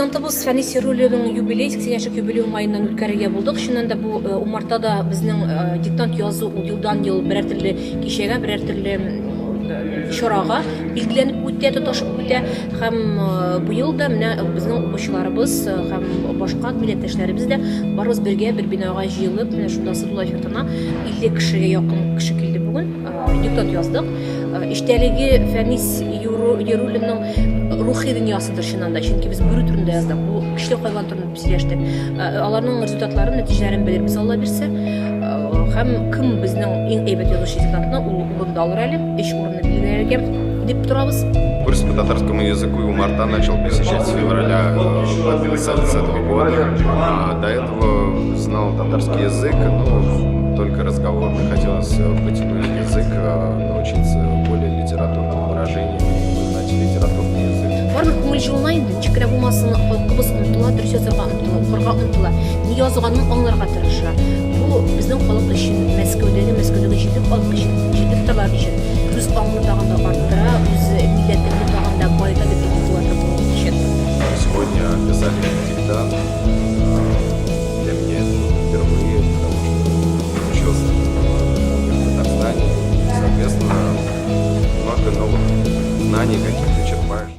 Диктантыбыз Фәнис Ерулинның юбилей, 80 яшьлек юбилей уңайыннан үткәрергә булдык. Шуннан да бу умартада безнең диктант язу елдан ел берәр төрле кичәгә, берәр төрле чарага билгеләнеп үтә, тоташып үтә. Һәм бу елда менә безнең укучыларыбыз һәм башка милләттәшләребез дә барыбыз бергә бер бинага җыелып, менә шунда Сыдулла эффектына 50 кешегә якын кеше килде бүген. Диктант яздык. Эштәлеге Фәнис Ерулинның рухи дөньясыдыр чыннан да. Чөнки без бүрү турында яздык. Бу кичле кайган турында сөйләштек. Аларның результатларын, нәтиҗәләрен белербез, Алла бирсә. Һәм кем безнең иң әйбәт язучы диктантны ул урында алыр әле, эш урыны билгеләргә дип торабыз. Курс по татарскому языку у Марта начал посещать с февраля с этого года. До этого знал татарский язык, но только разговорно. Хотелось потянуть язык, научиться более литературным выражениям, знать литературный язык. Барлык күңел җылына инде, ничек булмасын, халкыбыз омтыла, дөрес язарга омтыла, укырга омтыла, ни язганын аңларга тырыша. Бу безнең халык өчен Мәскәүдәге җитеп алып җитеп талар өчен